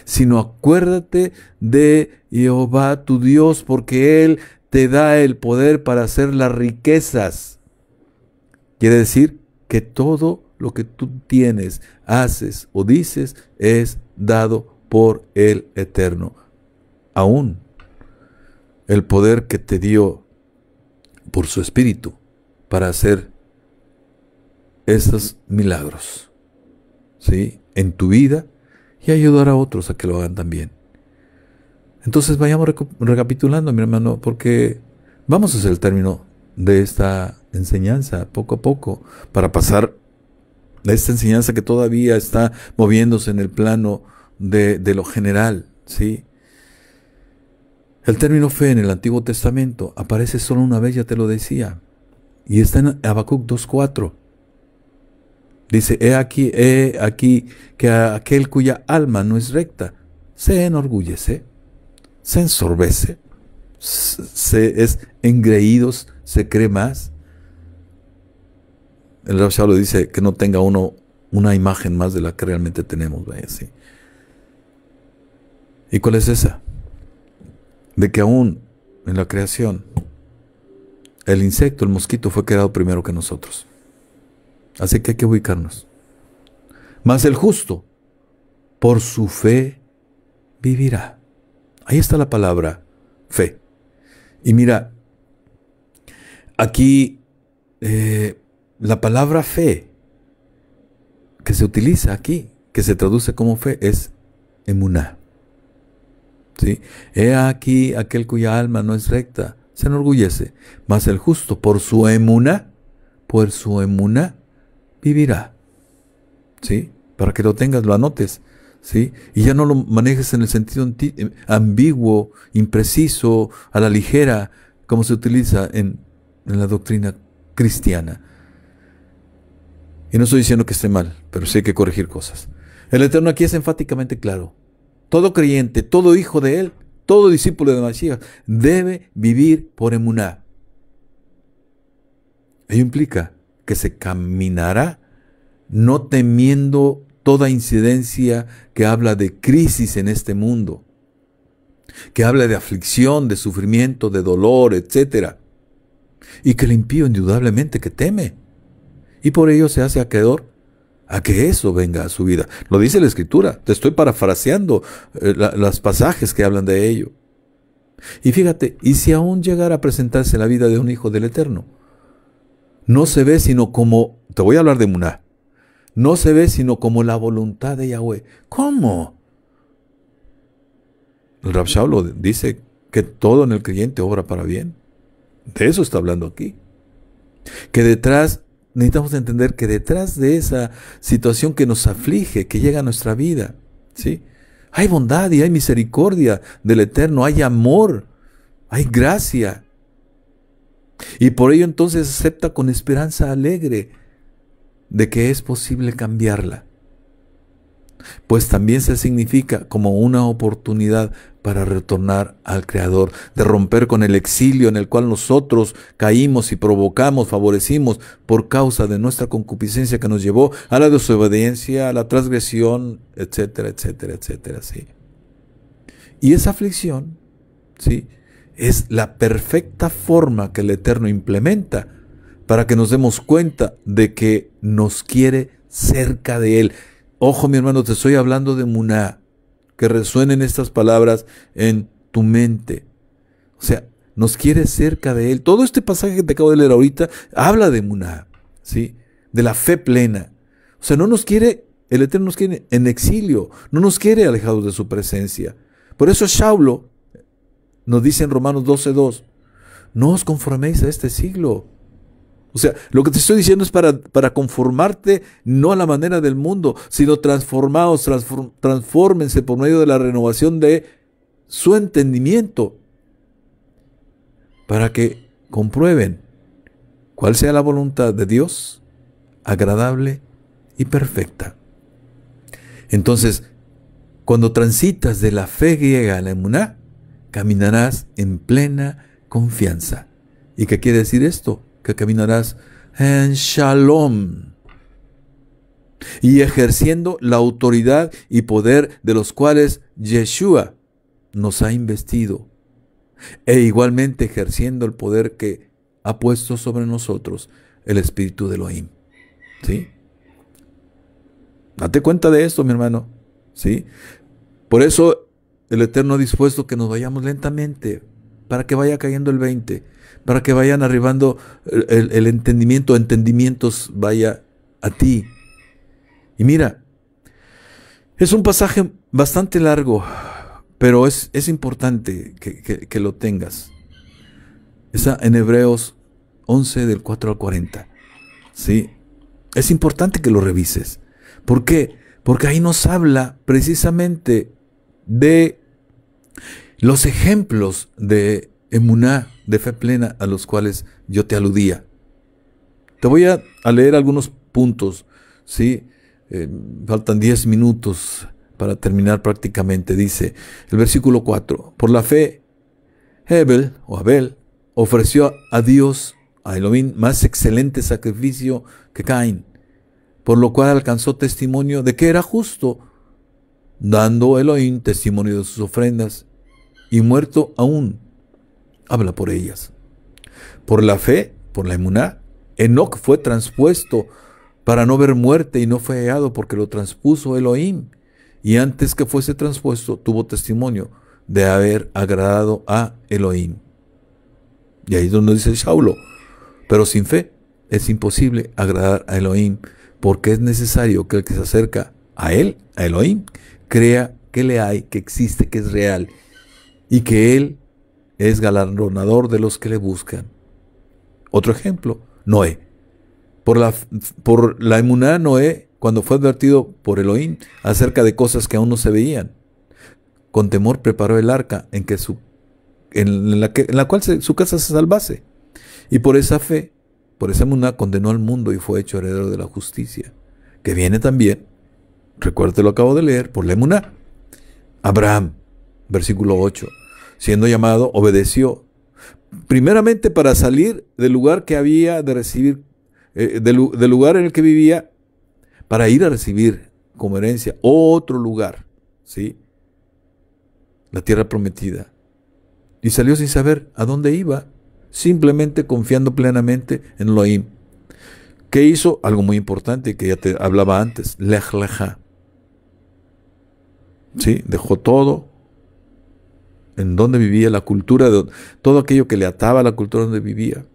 sino acuérdate de Jehová tu Dios, porque Él te da el poder para hacer las riquezas. Quiere decir que todo lo que tú tienes, haces o dices es dado por el Eterno. Aún el poder que te dio por su Espíritu para hacer esos milagros, ¿sí?, en tu vida y ayudar a otros a que lo hagan también. Entonces vayamos recapitulando, mi hermano, porque vamos a hacer el término de esta enseñanza poco a poco para pasar a esta enseñanza que todavía está moviéndose en el plano de lo general, ¿sí? El término fe en el Antiguo Testamento aparece solo una vez, ya te lo decía, y está en Habacuc 2:4. Dice, he aquí que aquel cuya alma no es recta se enorgullece, se ensorbece, se es engreído, se cree más. El Rav Shaul dice que no tenga uno una imagen más de la que realmente tenemos. Vaya, ¿sí? ¿Y cuál es esa? De que aún en la creación el insecto, el mosquito, fue creado primero que nosotros. Así que hay que ubicarnos. Mas el justo, por su fe, vivirá. Ahí está la palabra fe. Y mira, aquí la palabra fe que se utiliza aquí, que se traduce como fe, es emuná. ¿Sí? He aquí aquel cuya alma no es recta, se enorgullece, mas el justo por su emuná vivirá. ¿Sí? Para que lo tengas, lo anotes. ¿Sí? Y ya no lo manejes en el sentido ambiguo, impreciso, a la ligera, como se utiliza en la doctrina cristiana. Y no estoy diciendo que esté mal, pero sí hay que corregir cosas. El Eterno aquí es enfáticamente claro. Todo creyente, todo hijo de Él, todo discípulo de Mashiach debe vivir por emuná. Ello implica que se caminará no temiendo toda incidencia que habla de crisis en este mundo, que habla de aflicción, de sufrimiento, de dolor, etc. Y que el impío indudablemente que teme. Y por ello se hace acreedor a que eso venga a su vida. Lo dice la Escritura. Te estoy parafraseando los pasajes que hablan de ello. Y fíjate, y si aún llegara a presentarse la vida de un hijo del Eterno, no se ve sino como, te voy a hablar de emuná, no se ve sino como la voluntad de Yahweh. ¿Cómo? El Rab Shaul dice que todo en el creyente obra para bien. De eso está hablando aquí. Que necesitamos entender que detrás de esa situación que nos aflige, que llega a nuestra vida, ¿sí? Hay bondad y hay misericordia del Eterno, hay amor, hay gracia. Y por ello entonces acepta con esperanza alegre de que es posible cambiarla. Pues también se significa como una oportunidad para retornar al Creador, de romper con el exilio en el cual nosotros caímos y provocamos, favorecimos por causa de nuestra concupiscencia que nos llevó a la desobediencia, a la transgresión, etcétera, etcétera, etcétera, ¿sí? Y esa aflicción, ¿sí?, es la perfecta forma que el Eterno implementa para que nos demos cuenta de que nos quiere cerca de Él. Ojo, mi hermano, te estoy hablando de emuná, que resuenen estas palabras en tu mente. O sea, nos quiere cerca de Él. Todo este pasaje que te acabo de leer ahorita habla de emuná, ¿sí?, de la fe plena. O sea, no nos quiere, el Eterno nos quiere en exilio, no nos quiere alejados de su presencia. Por eso Shaul nos dice en Romanos 12:2, no os conforméis a este siglo. O sea, lo que te estoy diciendo es para conformarte no a la manera del mundo, sino transfórmense por medio de la renovación de su entendimiento, para que comprueben cuál sea la voluntad de Dios, agradable y perfecta. Entonces, cuando transitas de la fe griega a la emuná, caminarás en plena confianza. ¿Y qué quiere decir esto? Que caminarás en shalom y ejerciendo la autoridad y poder de los cuales Yeshua nos ha investido, e igualmente ejerciendo el poder que ha puesto sobre nosotros el Espíritu de Elohim. ¿Sí? Date cuenta de esto, mi hermano. ¿Sí? Por eso el Eterno ha dispuesto que nos vayamos lentamente, para que vaya cayendo el 20, para que vayan arribando el entendimientos vaya a ti. Y mira, es un pasaje bastante largo, pero es importante que lo tengas. Está en Hebreos 11, del 4 al 40. ¿Sí? Es importante que lo revises. ¿Por qué? Porque ahí nos habla precisamente de los ejemplos de emuná, de fe plena, a los cuales yo te aludía. Te voy a leer algunos puntos, ¿sí? Faltan 10 minutos para terminar prácticamente. Dice el versículo 4, por la fe, Abel ofreció a Dios, a Elohim, más excelente sacrificio que Caín, por lo cual alcanzó testimonio de que era justo, dando Elohim testimonio de sus ofrendas, y muerto aún, habla por ellas. Por la fe, por la emuná, Enoc fue transpuesto para no ver muerte, y no fue hallado porque lo transpuso Elohim. Y antes que fuese transpuesto, tuvo testimonio de haber agradado a Elohim. Y ahí es donde dice Saulo, pero sin fe es imposible agradar a Elohim, porque es necesario que el que se acerca a él, a Elohim, crea que le hay, que existe, que es real, y que él es galardonador de los que le buscan. Otro ejemplo, Noé. Por la emuná, Noé, cuando fue advertido por Elohim acerca de cosas que aún no se veían, con temor preparó el arca en la cual su casa se salvase. Y por esa fe, por esa emuná, condenó al mundo y fue hecho heredero de la justicia, que viene también, recuerde, lo acabo de leer, por la emuná. Abraham, versículo 8, siendo llamado, obedeció, primeramente para salir del lugar que había de recibir, del lugar en el que vivía, para ir a recibir como herencia otro lugar, ¿sí? La tierra prometida. Y salió sin saber a dónde iba, simplemente confiando plenamente en Elohim. ¿Qué hizo? Algo muy importante que ya te hablaba antes, Lech Lecha. ¿Sí? Dejó todo en donde vivía, la cultura, todo aquello que le ataba a la cultura donde vivía.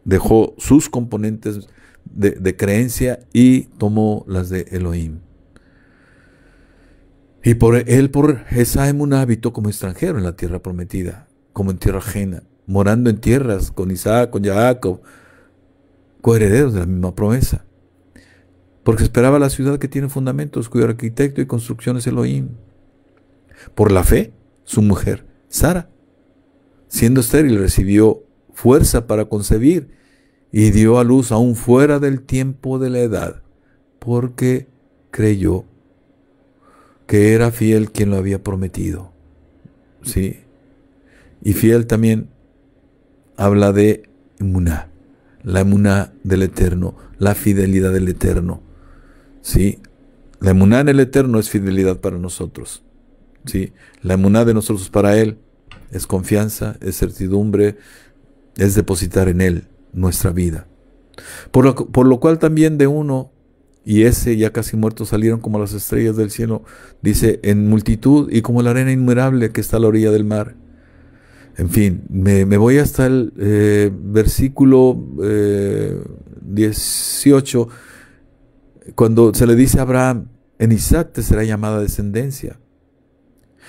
Dejó sus componentes de creencia y tomó las de Elohim. Y por esa emuná habitó como extranjero en la tierra prometida, como en tierra ajena, morando en tierras con Isaac, con Jacob, coherederos de la misma promesa. Porque esperaba la ciudad que tiene fundamentos, cuyo arquitecto y construcción es Elohim. Por la fe, su mujer, Sara, siendo estéril, recibió fuerza para concebir y dio a luz aún fuera del tiempo de la edad, porque creyó que era fiel quien lo había prometido. ¿Sí? Y fiel también habla de emuná, la emuná del Eterno, la fidelidad del Eterno. ¿Sí? La emuná en el Eterno es fidelidad para nosotros. ¿Sí? La emuná de nosotros para Él es confianza, es certidumbre, es depositar en Él nuestra vida. Por lo cual también de uno y ese ya casi muerto salieron como las estrellas del cielo, dice, en multitud y como la arena innumerable que está a la orilla del mar. En fin, me voy hasta el versículo 18, cuando se le dice a Abraham, en Isaac te será llamada descendencia,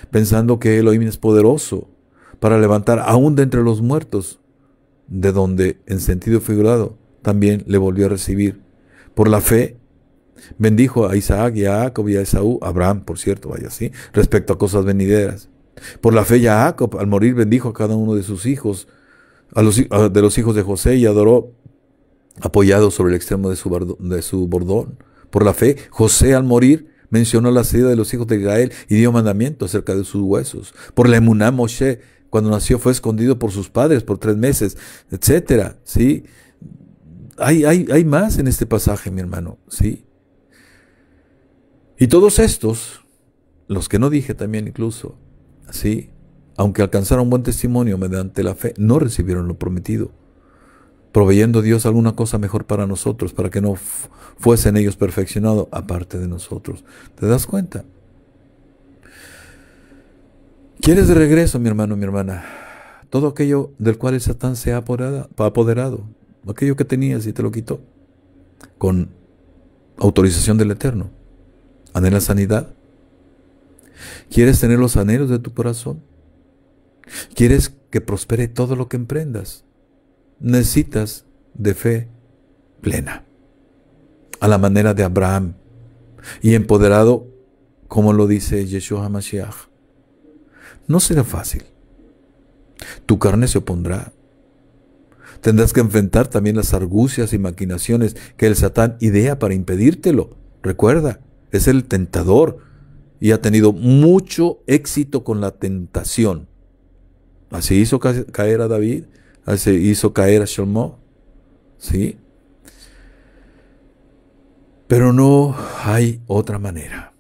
pensando que Elohim es poderoso para levantar aún de entre los muertos, de donde, en sentido figurado, también le volvió a recibir. Por la fe, bendijo a Isaac y a Jacob y a Esaú, Abraham, por cierto, vaya así, respecto a cosas venideras. Por la fe, Jacob, al morir, bendijo a cada uno de sus hijos, de los hijos de José, y adoró apoyado sobre el extremo de su bordón. Por la fe, José, al morir, mencionó la salida de los hijos de Israel y dio mandamiento acerca de sus huesos. Por la emuná, Moshe, cuando nació, fue escondido por sus padres por 3 meses, etcétera. ¿Sí? Hay más en este pasaje, mi hermano. ¿Sí? Y todos estos, los que no dije también incluso, ¿sí? Aunque alcanzaron buen testimonio mediante la fe, no recibieron lo prometido, proveyendo Dios alguna cosa mejor para nosotros, para que no fuesen ellos perfeccionados aparte de nosotros. ¿Te das cuenta? ¿Quieres de regreso, mi hermano, mi hermana? Todo aquello del cual el Satán se ha apoderado, aquello que tenías y te lo quitó, con autorización del Eterno. ¿Anhelas sanidad? ¿Quieres tener los anhelos de tu corazón? ¿Quieres que prospere todo lo que emprendas? Necesitas de fe plena, a la manera de Abraham, y empoderado, como lo dice Yeshua HaMashiach. No será fácil. Tu carne se opondrá. Tendrás que enfrentar también las argucias y maquinaciones que el Satán idea para impedírtelo. Recuerda, es el tentador y ha tenido mucho éxito con la tentación. Así hizo caer a David, así hizo caer a Shlomo, ¿sí? Pero no hay otra manera.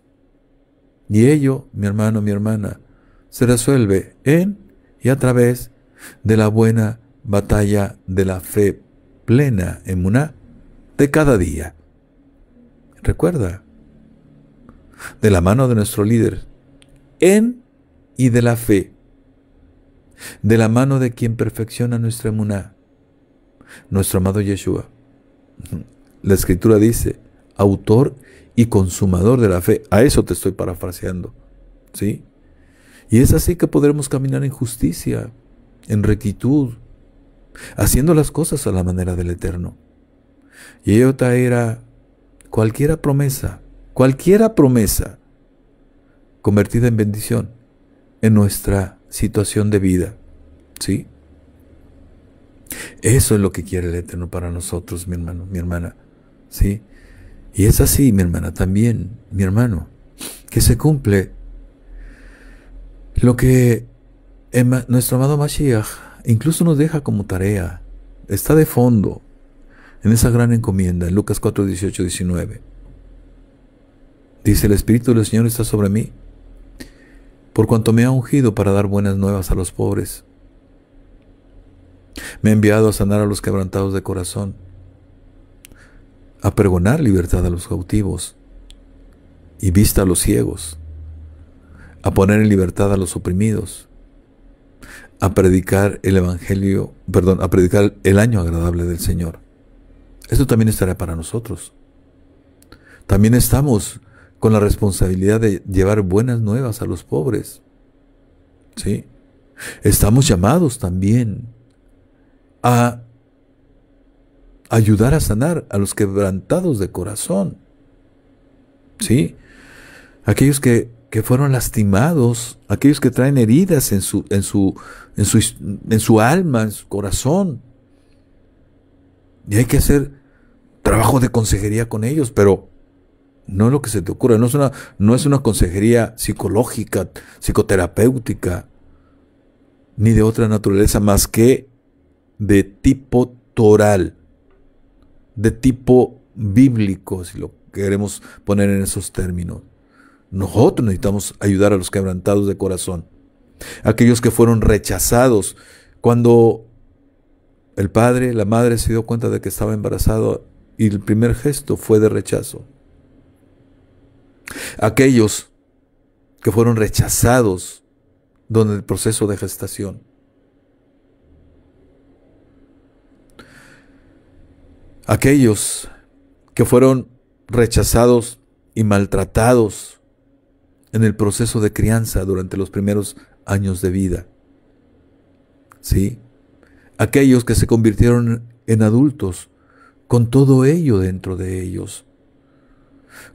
Y ello, mi hermano, mi hermana, se resuelve en y a través de la buena batalla de la fe plena, emuná, de cada día. Recuerda, de la mano de nuestro líder, en y de la fe, de la mano de quien perfecciona nuestra emuná, nuestro amado Yeshua. La Escritura dice, autor y consumador de la fe. A eso te estoy parafraseando, ¿sí? Y es así que podremos caminar en justicia, en rectitud, haciendo las cosas a la manera del Eterno. Y ello traerá cualquiera promesa convertida en bendición en nuestra situación de vida, ¿sí? Eso es lo que quiere el Eterno para nosotros, mi hermano, mi hermana, ¿sí? Y es así, mi hermana, también, mi hermano, que se cumple lo que nuestro amado Mashiach incluso nos deja como tarea. Está de fondo en esa gran encomienda, en Lucas 4, 18, 19. Dice, el Espíritu del Señor está sobre mí, por cuanto me ha ungido para dar buenas nuevas a los pobres. Me ha enviado a sanar a los quebrantados de corazón, a pregonar libertad a los cautivos y vista a los ciegos, a poner en libertad a los oprimidos, a predicar el evangelio, a predicar el año agradable del Señor. Esto también estará para nosotros. También estamos con la responsabilidad de llevar buenas nuevas a los pobres, ¿sí? Estamos llamados también a ayudar a sanar a los quebrantados de corazón, ¿sí? Aquellos que fueron lastimados, aquellos que traen heridas en su alma, en su corazón. Y hay que hacer trabajo de consejería con ellos, pero no es lo que se te ocurra, no es una consejería psicológica, psicoterapéutica, ni de otra naturaleza más que de tipo toral, de tipo bíblico, si lo queremos poner en esos términos. Nosotros necesitamos ayudar a los quebrantados de corazón, aquellos que fueron rechazados cuando el padre, la madre se dio cuenta de que estaba embarazado y el primer gesto fue de rechazo. Aquellos que fueron rechazados durante el proceso de gestación. Aquellos que fueron rechazados y maltratados en el proceso de crianza durante los primeros años de vida. ¿Sí? Aquellos que se convirtieron en adultos con todo ello dentro de ellos,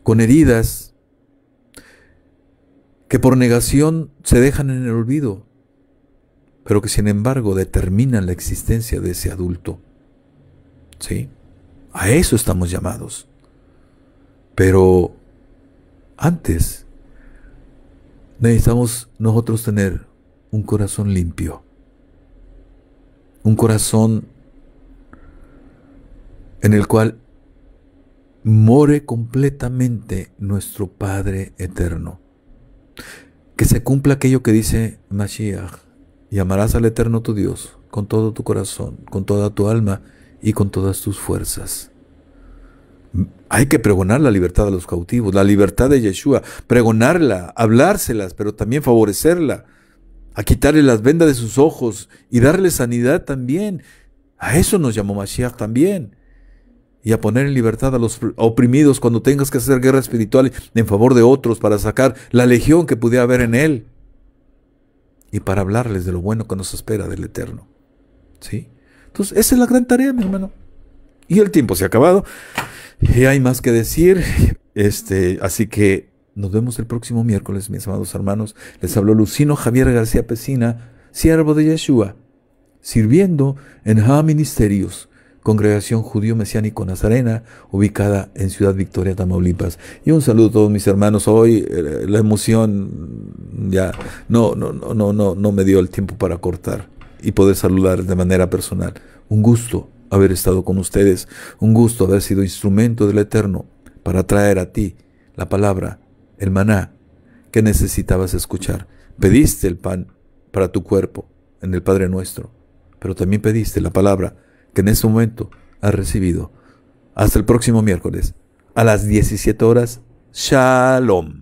con heridas que por negación se dejan en el olvido, pero que sin embargo determinan la existencia de ese adulto. ¿Sí? A eso estamos llamados. Pero antes necesitamos nosotros tener un corazón limpio, un corazón en el cual more completamente nuestro Padre eterno. Que se cumpla aquello que dice Mashiach: y amarás al Eterno tu Dios con todo tu corazón, con toda tu alma y con todas tus fuerzas. Hay que pregonar la libertad a los cautivos, la libertad de Yeshua, pregonarla, hablárselas, pero también favorecerla, a quitarle las vendas de sus ojos y darle sanidad también. A eso nos llamó Mashiach también. Y a poner en libertad a los oprimidos cuando tengas que hacer guerra espiritual en favor de otros para sacar la legión que pudiera haber en él. Y para hablarles de lo bueno que nos espera del Eterno. ¿Sí? Entonces, esa es la gran tarea, mi hermano. Y el tiempo se ha acabado. Y hay más que decir. Así que nos vemos el próximo miércoles, mis amados hermanos. Les habló Lucino Javier García Pesina, siervo de Yeshua, sirviendo en Ha Ministerios, Congregación Judío Mesiánico Nazarena, ubicada en Ciudad Victoria, Tamaulipas. Y un saludo a todos mis hermanos. Hoy la emoción ya no me dio el tiempo para cortar y poder saludar de manera personal. Un gusto haber estado con ustedes, un gusto haber sido instrumento del Eterno para traer a ti la palabra, el maná que necesitabas escuchar. Pediste el pan para tu cuerpo en el Padre Nuestro, pero también pediste la palabra que en este momento has recibido. Hasta el próximo miércoles. a las 17 horas. Shalom.